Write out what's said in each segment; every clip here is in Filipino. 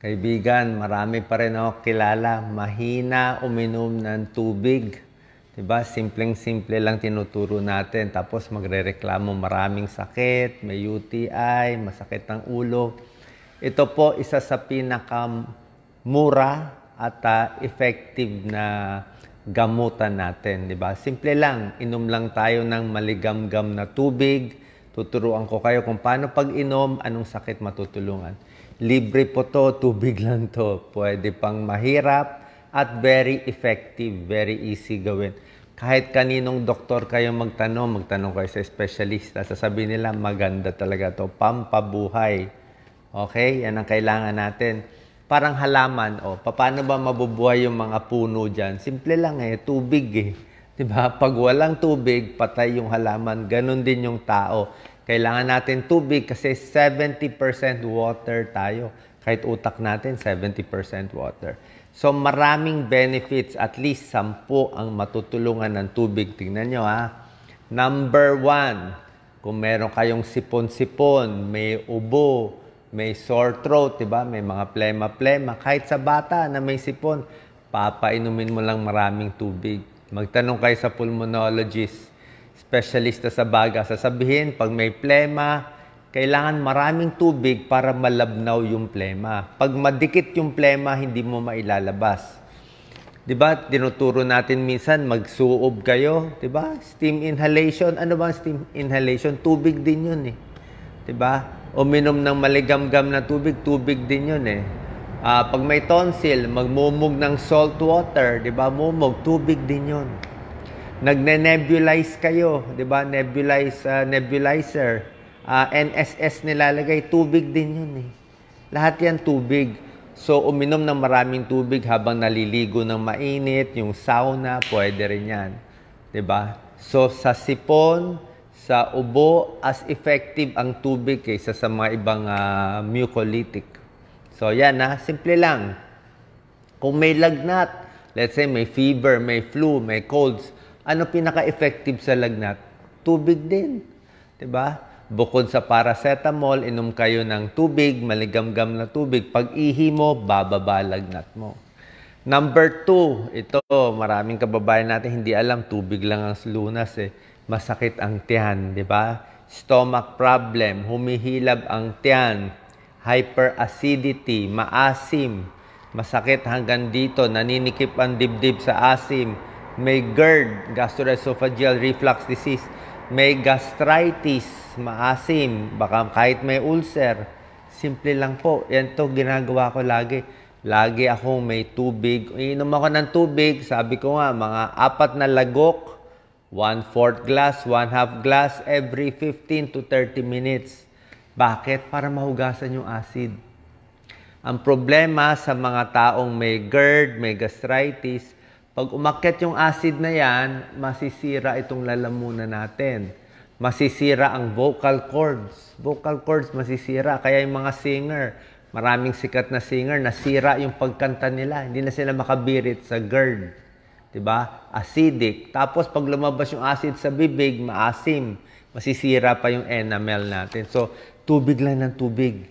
Kaibigan, marami pa rin ako kilala. Mahina uminom ng tubig. Diba? Simpleng-simple lang tinuturo natin. Tapos magrereklamo maraming sakit, may UTI, masakit ng ulo. Ito po isa sa pinakamura at effective na gamutan natin. Diba? Simple lang. Inom lang tayo ng maligamgam na tubig. Tuturuan ko kayo kung paano pag-inom, anong sakit matutulungan. Libre po to, tubig lang to. Pwede pang mahirap at very effective, very easy gawin. Kahit kaninong doktor kayo magtanong kayo sa espesyalista, sasabihin nila maganda talaga to, pampabuhay. Okay? Yan ang kailangan natin. Parang halaman, paano ba mabubuhay yung mga puno dyan? Simple lang tubig Diba? Pag walang tubig, patay yung halaman. Ganon din yung tao. Kailangan natin tubig kasi 70% water tayo. Kahit utak natin, 70% water. So maraming benefits, at least 10 ang matutulungan ng tubig. Tingnan nyo Number 1, kung meron kayong sipon-sipon, may ubo, may sore throat, diba? May mga plema-plema. Kahit sa bata na may sipon, papainumin mo lang maraming tubig. Magtanong kayo sa pulmonologist, specialista sa baga, sasabihin, pag may plema, kailangan maraming tubig para malabnaw yung plema. Pag madikit yung plema, hindi mo mailalabas. Diba? Tinuturo natin minsan, magsuob kayo. Diba? Steam inhalation. Ano ba steam inhalation? Tubig din yun Diba? Uminom ng maligamgam na tubig, tubig din yun Pag may tonsil, magmumog ng salt water. Diba? Mumog, tubig din yun. Nagne-nebulize kayo, 'di ba? Nebulizer. NSS nilalagay, tubig din 'yun Lahat 'yan tubig. So uminom ng maraming tubig habang naliligo ng mainit, yung sauna, pwede rin 'yan. 'Di ba? So sa sipon, sa ubo, as effective ang tubig kaysa sa mga ibang mucolytic. So yan simple lang. Kung may lagnat, let's say may fever, may flu, may colds, ano pinaka-effective sa lagnat? Tubig din. Diba? Bukod sa paracetamol, inom kayo ng tubig, maligamgam na tubig. Pag ihi mo, bababa lagnat mo. Number 2, ito, maraming kababayan natin hindi alam, tubig lang ang lunas Masakit ang tiyan, diba? Stomach problem, humihilab ang tiyan, hyperacidity, maasim, masakit hanggang dito, naninikip ang dibdib sa asim, may GERD, gastroesophageal reflux disease, may gastritis, maasim, baka kahit may ulcer. Simple lang po. Yan to ginagawa ko lagi. Lagi akong may tubig. Iinom ako ng tubig, sabi ko nga, mga 4 na lagok, 1/4 glass, 1/2 glass, every 15 to 30 minutes. Bakit? Para mahugasan yung acid. Ang problema sa mga taong may GERD, may gastritis, pag umakyat yung acid na yan, masisira itong lalamunan natin. Masisira ang vocal cords. Vocal cords masisira. Kaya yung mga singer, maraming sikat na singer, nasira yung pagkanta nila. Hindi na sila makabirit sa GERD. Diba? Acidic. Tapos pag lumabas yung acid sa bibig, maasim. Masisira pa yung enamel natin. So, tubig lang ng tubig.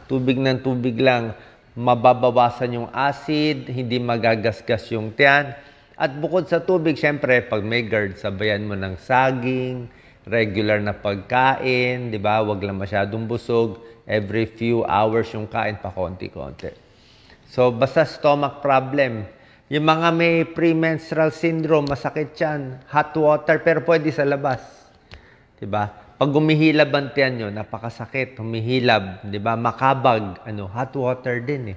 Tubig ng tubig lang. Mababawasan yung acid, hindi magagasgas yung tiyan. At bukod sa tubig, syempre, pag may GERD, sabayan mo ng saging, regular na pagkain, di ba? Huwag lang masyadong busog. Every few hours yung kain pa konti-konti. So, basta stomach problem. Yung mga may premenstrual syndrome, masakit yan. Hot water, pero pwede sa labas. Di ba? Pag humihilab ang tiyan nyo, napakasakit, humihilab, di ba? Makabag, hot water din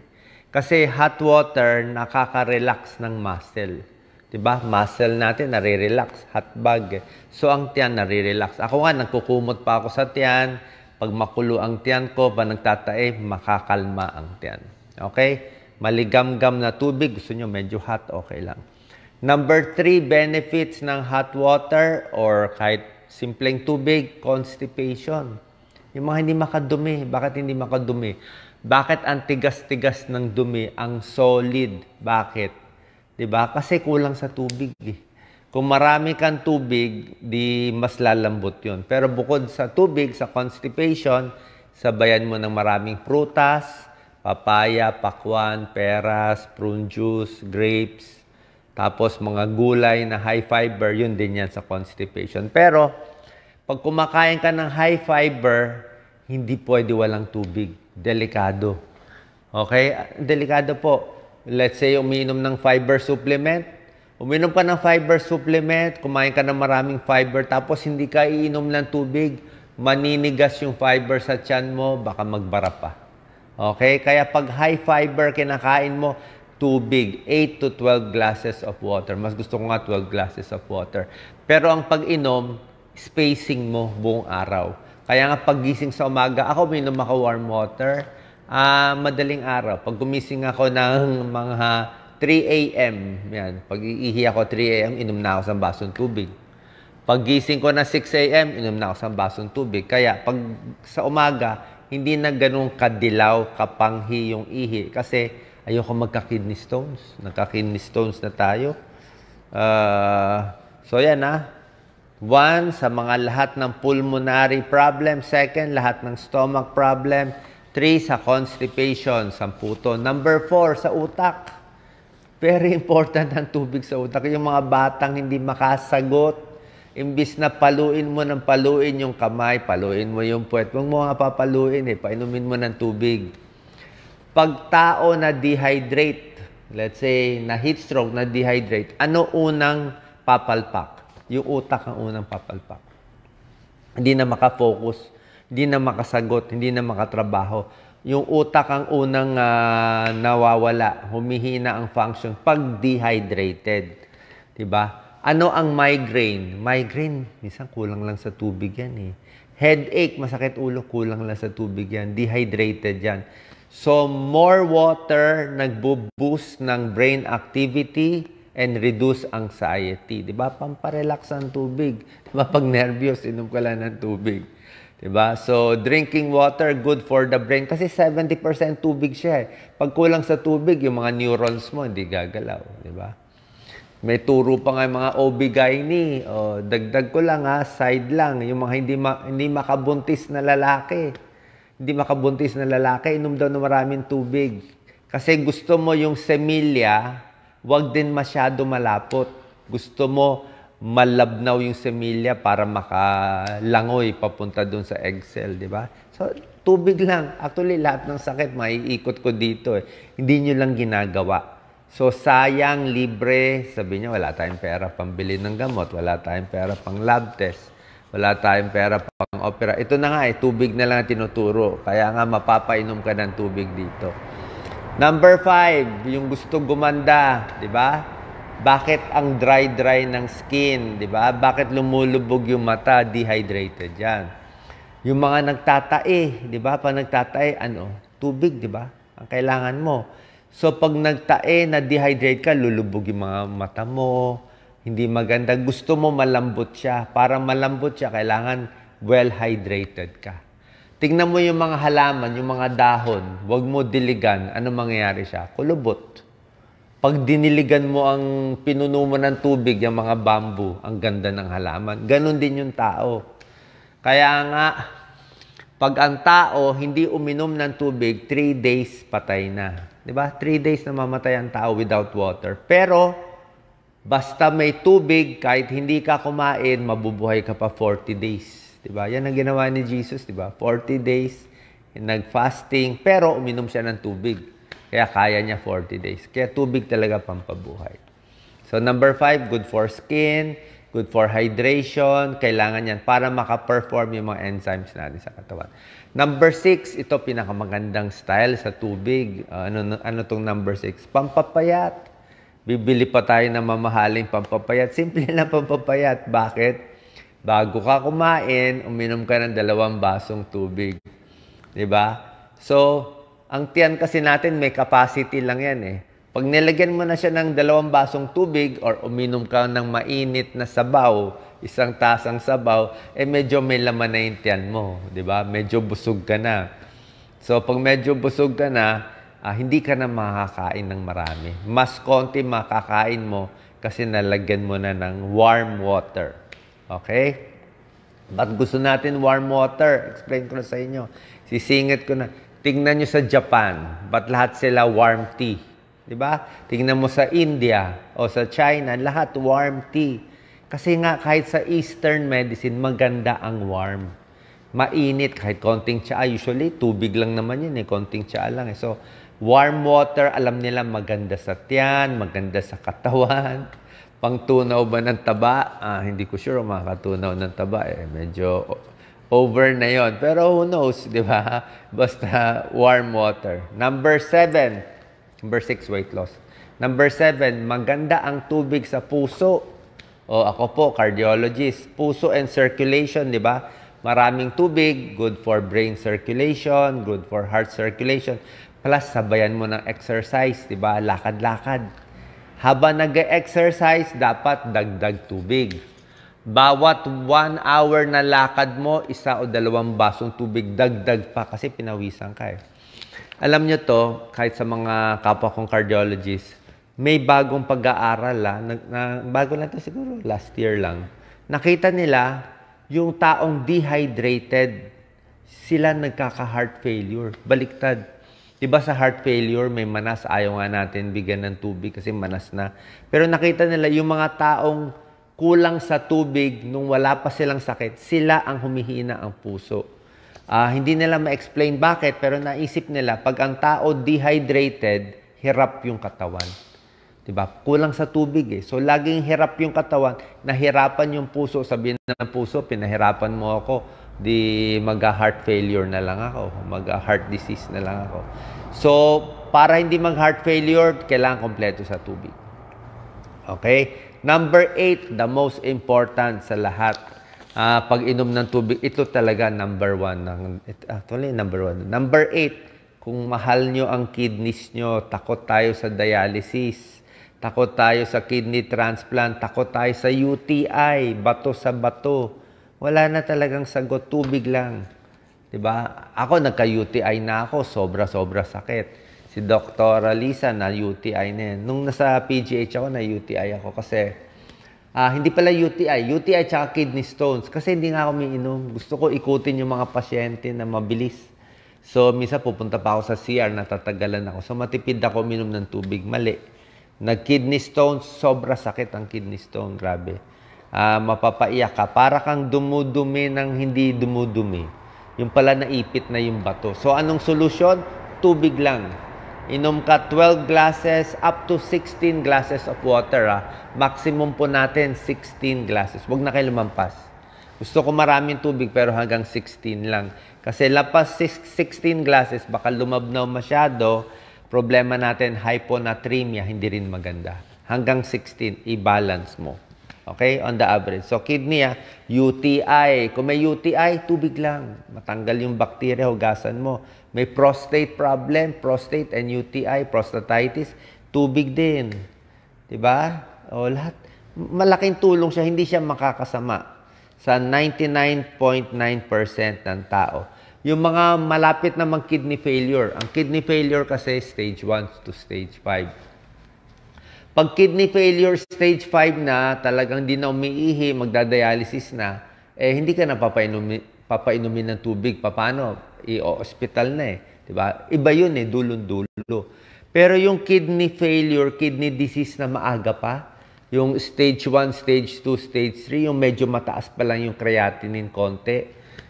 Kasi hot water, nakaka-relax ng muscle. Di ba? Muscle natin, nare-relax, hot bag. So, ang tiyan, nare-relax. Ako nga, nagkukumot pa ako sa tiyan. Pag makulo ang tiyan ko, pa nagtatae, makakalma ang tiyan. Okay? Maligamgam na tubig, gusto nyo medyo hot, okay lang. Number 3, benefits ng hot water or kahit simpleng tubig, constipation. Yung mga hindi makadumi. Bakit hindi makadumi? Bakit ang tigas-tigas ng dumi, ang solid? Bakit? Diba? Kasi kulang sa tubig Kung marami kang tubig, di mas lalambot yun. Pero bukod sa tubig, sa constipation, sabayan mo ng maraming prutas, papaya, pakwan, peras, prune juice, grapes, tapos mga gulay na high fiber, yun din yan sa constipation. Pero, pag kumakain ka ng high fiber, hindi pwede walang tubig. Delikado. Okay? Delikado po. Let's say, uminom ng fiber supplement. Uminom ka ng fiber supplement, kumain ka ng maraming fiber, tapos hindi ka iinom ng tubig, maninigas yung fiber sa tiyan mo, baka magbara pa. Okay? Kaya pag high fiber kinakain mo, tubig, 8 to 12 glasses of water. Mas gusto ko nga 12 glasses of water. Pero ang pag-inom, spacing mo buong araw. Kaya nga paggising sa umaga, ako minom ako warm water, madaling araw. Pag gumising ako ng mga 3 a.m., yan, pag iihi ako 3 a.m., inom na ako sa basong tubig. Pag gising ko na 6 a.m., inom na ako sa basong tubig. Kaya pag sa umaga, hindi na ganun kadilaw, kapanghi yung ihi. Kasi ayoko magka-kidney stones. Nagka-kidney stones na tayo. So yan One, sa mga lahat ng pulmonary problem. Second, lahat ng stomach problem. 3, sa constipation. 10 to. Number 4, sa utak. Very important ang tubig sa utak. Yung mga batang hindi makasagot, imbis na paluin mo ng paluin yung kamay, paluin mo yung puwet. Huwag mo nga papaluin painumin mo ng tubig. Pag tao na dehydrate, let's say na heat stroke, na dehydrate, ano unang papalpak? Yung utak ang unang papalpak. Hindi na makafocus, hindi na makasagot, hindi na makatrabaho. Yung utak ang unang nawawala, humihina ang function pag dehydrated. Diba? Ano ang migraine? Migraine, minsan kulang lang sa tubig yan Headache, masakit ulo, kulang lang sa tubig yan. Dehydrated yan. So, more water nagbo-boost ng brain activity and reduce anxiety. Diba? Pamparelax ang tubig. Diba? Pag nervyos, inom ka lang ng tubig. Diba? So, drinking water, good for the brain. Kasi 70% tubig siya Pag kulang sa tubig, yung mga neurons mo, hindi gagalaw. Diba? May turo pa nga yung mga OB-GYN. Dagdag ko lang side lang. Yung mga hindi makabuntis na lalaki. Hindi makabuntis na lalaki, inom daw ng maraming tubig. Kasi gusto mo yung semilya, wag din masyado malapot. Gusto mo malabnaw yung semilya para makalangoy papunta dun sa egg cell, di ba? So, tubig lang. Actually, lahat ng sakit, maiikot ko dito Hindi nyo lang ginagawa. So, sayang, libre. Sabi niya, wala tayong pera pambili ng gamot. Wala tayong pera pang lab test. Wala tayong pera pang opera. Ito na nga tubig na lang tinuturo. Kaya nga mapapainom ka ng tubig dito. Number 5, yung gusto gumanda, di ba? Bakit ang dry ng skin, di ba? Bakit lumulubog yung mata? Dehydrated yan. Yung mga nagtatae, di ba? Pag nagtatae, tubig, di ba? Ang kailangan mo. So, pag nagtae na dehydrate ka, lulubog yung mga mata mo. Hindi maganda. Gusto mo malambot siya. Para malambot siya, kailangan well-hydrated ka. Tingnan mo yung mga halaman, yung mga dahon. Huwag mo diligan. Ano mangyayari siya? Kulubot. Pag diniligan mo ang pinuno mo ng tubig, yung mga bamboo, ang ganda ng halaman. Ganon din yung tao. Kaya nga, pag ang tao hindi uminom ng tubig, 3 days patay na. Diba? 3 days na mamatay ang tao without water. Pero, basta may tubig, kahit hindi ka kumain, mabubuhay ka pa 40 days. Diba? Yan ang ginawa ni Jesus, diba? 40 days, nag-fasting, pero uminom siya ng tubig. Kaya kaya niya 40 days. Kaya tubig talaga pampabuhay. So, number 5, good for skin, good for hydration. Kailangan yan para maka-perform yung mga enzymes natin sa katawan. Number 6, ito pinakamagandang style sa tubig. Ano tong number 6? Pampapayat. Bibili pa tayo ng mamahaling pampapayat. Simple na pampapayat. Bakit? Bago ka kumain, uminom ka ng 2 basong tubig. Diba? So, ang tiyan kasi natin may capacity lang yan Pag nilagyan mo na siya ng 2 basong tubig or uminom ka ng mainit na sabaw, 1 tasang sabaw, medyo may laman na yung tiyan mo. Diba? Medyo busog ka na. So, pag medyo busog ka na, hindi ka na makakain ng marami. Mas konti makakain mo kasi nalagyan mo na ng warm water. Okay? Ba't gusto natin warm water? Explain ko na sa inyo. Sisingit ko na. Tingnan nyo sa Japan, ba't lahat sila warm tea? Diba? Tingnan mo sa India o sa China, lahat warm tea. Kasi nga kahit sa Eastern medicine, maganda ang warm. Mainit, kahit konting tsaa. Usually, tubig lang naman yun konting tsaa lang. So, warm water, alam nila maganda sa tiyan, maganda sa katawan. Pangtunaw ba ng taba? Hindi ko sure makakatunaw ng taba. Medyo over na yon. Pero who knows, di ba? Basta warm water. Number 7. Number 6, weight loss. Number 7, maganda ang tubig sa puso. Ako po, cardiologist. Puso and circulation, di ba? Maraming tubig, good for brain circulation, good for heart circulation. Plus, sabayan mo ng exercise, di ba? Lakad-lakad. Habang nag-exercise, dapat dagdag tubig. Bawat 1 hour na lakad mo, 1 o 2 basong tubig, dagdag pa kasi pinawisan ka Alam nyo to, kahit sa mga kapwa kong cardiologist, may bagong pag-aaral bago lang to siguro, last year lang. Nakita nila, yung taong dehydrated, sila nagkaka-heart failure. Baliktad. Diba sa heart failure, may manas, ayaw nga natin bigyan ng tubig kasi manas na. Pero nakita nila, yung mga taong kulang sa tubig nung wala pa silang sakit, sila ang humihina ang puso. Hindi nila ma-explain bakit, pero naisip nila, pag ang tao dehydrated, hirap yung katawan. Diba? Kulang sa tubig So, laging hirap yung katawan, nahirapan yung puso. Sabihin ng puso, pinahirapan mo ako, di mag-heart failure na lang ako, mag-heart disease na lang ako. So, para hindi mag-heart failure, kailangan kompleto sa tubig. Okay? Number 8, the most important sa lahat. Pag-inom ng tubig, ito talaga number 1. Actually, number 1. Number 8, kung mahal nyo ang kidneys nyo, takot tayo sa dialysis, takot tayo sa kidney transplant, takot tayo sa UTI, bato sa bato. Wala na talagang sagot, tubig lang. Diba? Ako, nagka-UTI na ako, sobra-sobra sakit. Si Dr. Lisa na UTI na yan. Nung nasa PGH ako, na UTI ako kasi hindi pala UTI. UTI tsaka kidney stones. Kasi hindi nga ako umiinom. Gusto ko ikutin yung mga pasyente na mabilis. So, minsan pupunta pa ako sa CR, natatagalan ako. So, matipid ako uminom ng tubig. Mali. Nag-kidney stones, sobra sakit ang kidney stone. Grabe. Mapapaiyak ka. Para kang dumudumi ng hindi dumudumi. Yung pala naipit na yung bato. So, anong solusyon? Tubig lang. Inom ka 12 glasses up to 16 glasses of water. Maximum po natin 16 glasses. Huwag na kayo lumampas. Gusto ko maraming tubig pero hanggang 16 lang. Kasi lapas 16 glasses, baka lumabnaw masyado. Problema natin, hyponatremia, hindi rin maganda. Hanggang 16, i-balance mo. Okay? On the average. So, kidney, UTI. Kung may UTI, tubig lang. Matanggal yung bacteria, hugasan mo. May prostate problem, prostate and UTI, prostatitis, tubig din. Diba? Lahat. Malaking tulong siya, hindi siya makakasama sa 99.9% ng tao. Yung mga malapit na mag-kidney failure. Ang kidney failure kasi stage 1 to stage 5. Pag kidney failure stage 5 na, talagang di na umiihi, magdadialysis na, hindi ka na papainumin ng tubig. Paano? I-hospital na Diba? Iba yun dulon-dulo. Pero yung kidney failure, kidney disease na maaga pa, yung stage 1, stage 2, stage 3, yung medyo mataas pa lang yung creatinine konti.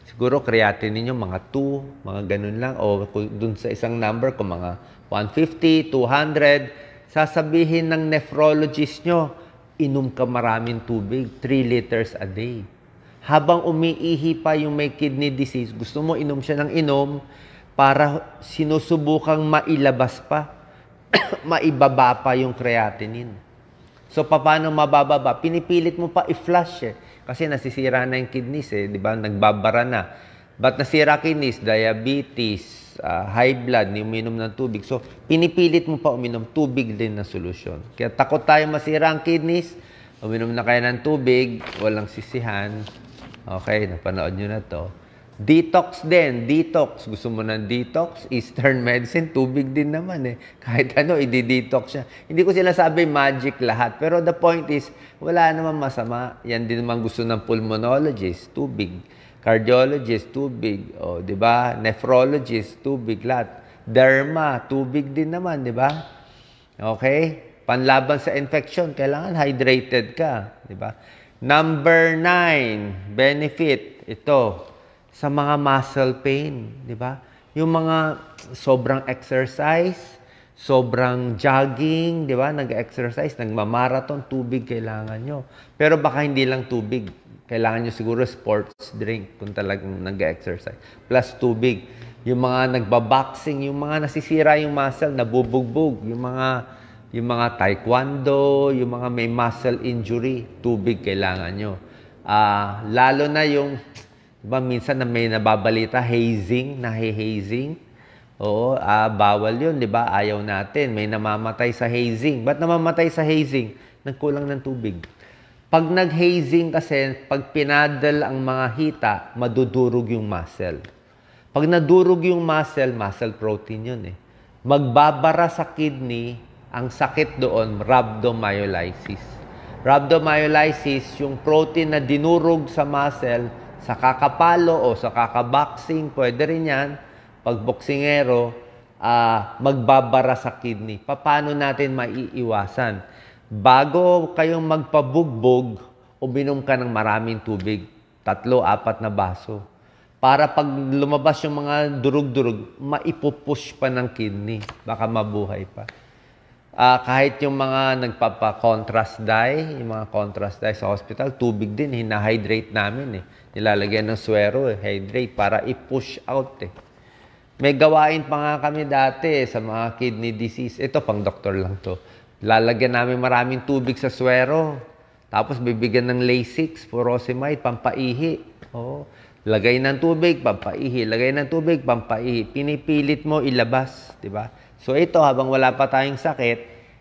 Siguro creatinine yung mga 2, mga ganun lang. O dun sa isang number, kung mga 150, 200, sasabihin ng nephrologist nyo, inom ka maraming tubig, 3 liters a day. Habang umiihi pa yung may kidney disease, gusto mo inom siya ng inom para sinusubukang mailabas pa, maibaba pa yung creatinine. So, paano mabababa? Pinipilit mo pa i-flush kasi nasisira na yung kidneys di ba? Nagbabara na. But nasira kidneys, diabetes, high blood, uminom ng tubig. So, pinipilit mo pa uminom tubig din na solusyon. Kaya takot tayo masira ang kidneys, uminom na kayo ng tubig, walang sisihan. Okay, napanood nyo na to. Detox din, detox. Gusto mo ng detox? Eastern medicine, tubig din naman Kahit ano, i-detox siya. Hindi ko sila sabi magic lahat. Pero the point is, wala naman masama. Yan din naman gusto ng pulmonologist, tubig. Cardiologist, tubig. O, di ba? Nephrologist, tubig lahat. Derma, tubig din naman, di ba? Okay? Panlaban sa infection, kailangan hydrated ka, di ba? Number 9, benefit, ito, sa mga muscle pain, di ba? Yung mga sobrang exercise, sobrang jogging, di ba? Nag-exercise, nagmamarathon, tubig kailangan nyo. Pero baka hindi lang tubig. Kailangan nyo siguro sports drink kung talagang nag-exercise. Plus tubig. Yung mga nagbaboxing, yung mga nasisira yung muscle, nabubugbog. Yung mga taekwondo, yung mga may muscle injury, tubig kailangan nyo. Lalo na yung, diba, minsan na may nababalita, hazing, nahe-hazing. Oo, bawal yun, di ba? Ayaw natin. May namamatay sa hazing. Ba't namamatay sa hazing? Nagkulang ng tubig. Pag nag-hazing kasi, pag pinadal ang mga hita, madudurog yung muscle. Pag nadurog yung muscle protein yun eh. Magbabara sa kidney, ang sakit doon, rhabdomyolysis. Rhabdomyolysis, yung protein na dinurog sa muscle, sa kakapalo o sa kakaboxing, pwede rin yan, pag boksingero, magbabara sa kidney. Paano natin maiiwasan? Bago kayong magpabugbog, uminom ka ng maraming tubig. 3-4 na baso. Para pag lumabas yung mga durug-durug, maipupush pa ng kidney. Baka mabuhay pa. Kahit yung mga nagpapa-contrast dye, yung mga contrast dye sa hospital, tubig din, hina-hydrate namin eh. Nilalagyan ng swero, hydrate, para i-push out eh. May gawain pa nga kami dati sa mga kidney disease. Ito, pang doktor lang to. Lalagyan namin maraming tubig sa swero. Tapos bibigyan ng Lasix, furosemide, pampaihi. Oh, lagay ng tubig, pampaihi. Lagay ng tubig, pampaihi. Pinipilit mo ilabas, di ba? So ito, habang wala pa tayong sakit,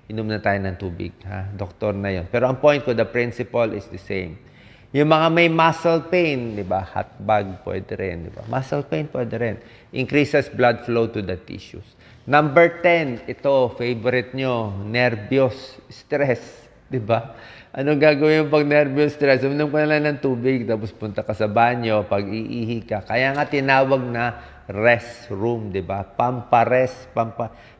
inom na tayo ng tubig. Ha? Doktor na yon. Pero ang point ko, the principle is the same. Yung mga may muscle pain, di ba? Hot bag, pwede rin, di ba? Muscle pain, pwede rin. Increases blood flow to the tissues. Number 10, ito, favorite nyo, nervyos, stress, di ba? Anong gagawin pag nervyos, stress? Uminom ka na lang ng tubig, tapos punta ka sa banyo, pag iihi ka. Kaya nga tinawag na rest room, di ba? Pampa-rest,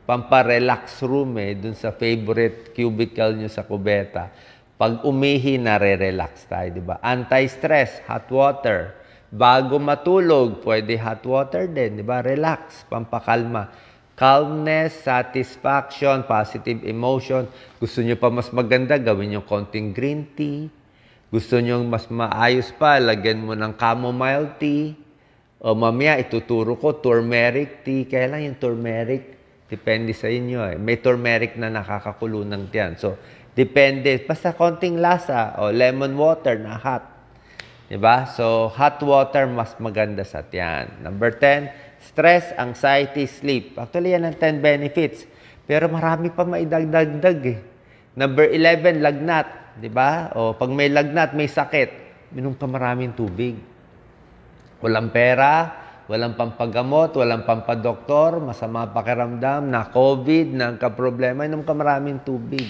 pampa-relax room eh, dun sa favorite cubicle nyo sa kubeta. Pag umihi, nare-relax tayo, di ba? Anti-stress, hot water. Bago matulog, pwede hot water din, di ba? Relax, pampakalma. Calmness, satisfaction, positive emotion. Gusto nyo pa mas maganda, gawin nyo konting green tea. Gusto nyo mas maayos pa, lagyan mo ng chamomile tea. O mamaya, ituturo ko, turmeric tea. Kaya lang yung turmeric, depende sa inyo eh. May turmeric na nakakakulo ng tiyan. So, depende. Basta konting lasa. O lemon water na hot. Diba? So, hot water mas maganda sa tiyan. Number 10, stress, anxiety, sleep. Actually, yan ang 10 benefits. Pero marami pa maidagdag eh. Number 11, lagnat. Diba? O pag may lagnat, may sakit, minom ka maraming tubig. Walang pera, walang pampagamot, walang pampadoktor, masama pakiramdam, na COVID, nagka-problema, inom ka maraming tubig.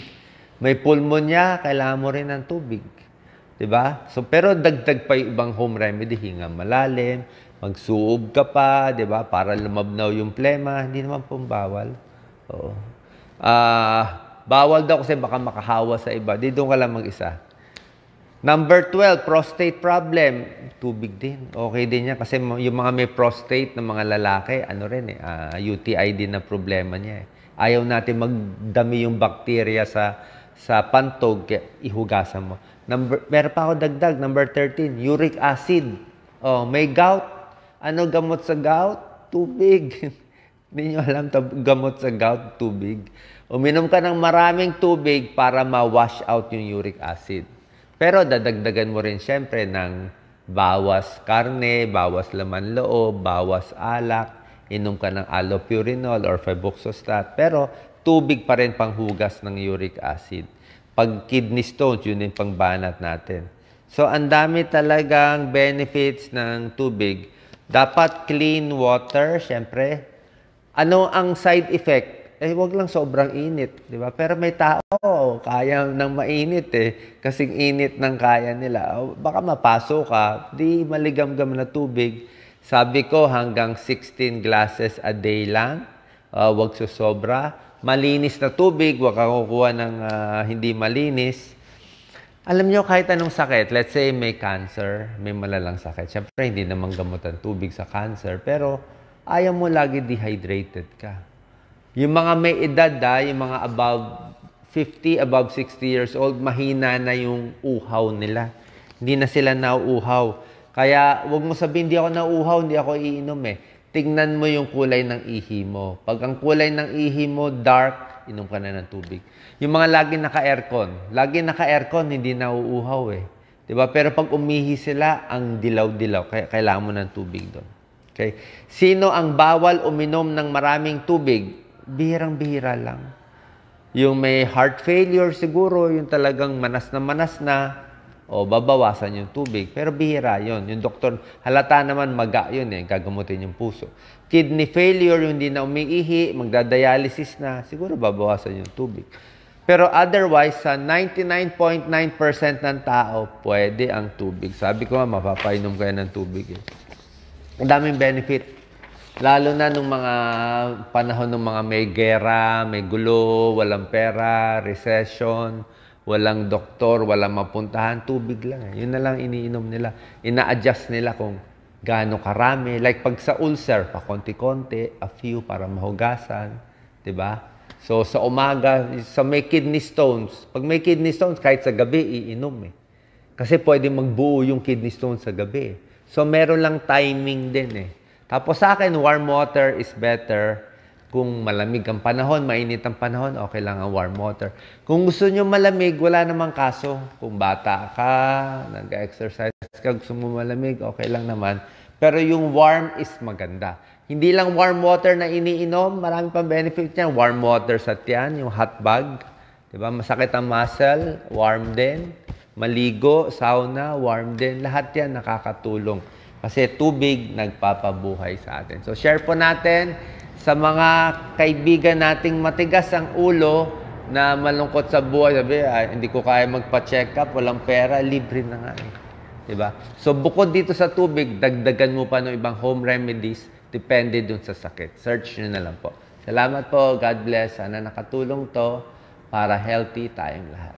May pulmonya, kailangan mo rin ng tubig. Diba? So, pero dagdag pa yung ibang home remedy, hinga malalim, magsuog ka pa, diba? Para lumabnaw yung plema, hindi naman pong bawal. Oo. Bawal daw kasi baka makahawa sa iba. Di doon ka lang mag-isa. Number 12, prostate problem. Tubig din. Okay din yan. Kasi yung mga may prostate na mga lalaki, ano rin eh, UTI din na problema niya eh. Ayaw natin magdami yung bakterya sa pantog, ihugasan mo. Meron pa ako dagdag, number 13, uric acid. Oh, may gout. Ano gamot sa gout? Tubig. Hindi nyo alam, gamot sa gout, tubig. Uminom ka ng maraming tubig para ma-wash out yung uric acid. Pero dadagdagan mo rin siyempre ng bawas karne, bawas laman loob, bawas alak, inom ka ng allopurinol or febuxostat. Pero tubig pa rin panghugas ng uric acid. Pag kidney stones, yun yung pangbanat natin. So, ang dami talagang benefits ng tubig. Dapat clean water, syempre. Ano ang side effect? wag lang sobrang init, di ba? Pero may tao, kaya ng mainit kasing init ng kaya nila. Baka mapasok ka, di maligamgam na tubig. Sabi ko, hanggang 16 glasses a day lang, wag susobra. Malinis na tubig, wag kang kukuha ng hindi malinis. Alam nyo, kahit anong sakit, let's say may cancer, may malalang sakit. Siyempre, hindi naman gamot ang tubig sa cancer, pero ayaw mo lagi dehydrated ka. Yung mga may edad, yung mga above 50, above 60 years old, mahina na yung uhaw nila. Hindi na sila nauuhaw. Kaya, wag mo sabihin, hindi ako nauuhaw, hindi ako iinom Tingnan mo yung kulay ng ihi mo. Pag ang kulay ng ihi mo, dark, inom ka na ng tubig. Yung mga lagi naka-aircon, hindi nauuhaw Diba? Pero pag umihi sila, ang dilaw-dilaw. Kaya kailangan mo ng tubig doon. Okay? Sino ang bawal uminom ng maraming tubig? Bihirang-bihira lang. Yung may heart failure siguro, yung talagang manas na, babawasan yung tubig. Pero bihira yun. Yung doktor, halata naman maga yun gagamutin yung puso. Kidney failure, yung hindi na umiihi, magdadialysis na, siguro babawasan yung tubig. Pero otherwise, sa 99.9% ng tao, pwede ang tubig. Sabi ko nga, mapapainom kayo ng tubig Ang daming benefit. Lalo na nung mga panahon ng mga may gera, may gulo, walang pera, recession, walang doktor, walang mapuntahan, tubig lang Yun na lang iniinom nila. Ina-adjust nila kung gaano karami. Like pag sa ulcer, pa konti-konti, a few para mahugasan. Diba? So sa umaga, sa may kidney stones, pag may kidney stones, kahit sa gabi, iinom Kasi pwede magbuo yung kidney stones sa gabi. So meron lang timing din Tapos sa akin, warm water is better. Kung malamig ang panahon, mainit ang panahon, okay lang ang warm water. Kung gusto nyo malamig, wala namang kaso. Kung bata ka, nag-exercise ka, gusto mo malamig, okay lang naman. Pero yung warm is maganda. Hindi lang warm water na iniinom, marami pang benefit niya. Warm water sa tiyan, yung hot bag. Diba? Masakit ang muscle, warm din. Maligo, sauna, warm din. Lahat yan nakakatulong. Kasi tubig nagpapabuhay sa atin. So share po natin sa mga kaibigan nating matigas ang ulo na malungkot sa buhay. Sabi, hindi ko kaya magpa-check up, walang pera, libre na nga Diba? So bukod dito sa tubig, dagdagan mo pa ng ibang home remedies, depende dun sa sakit. Search nyo na lang po. Salamat po, God bless. Sana nakatulong to para healthy tayong lahat.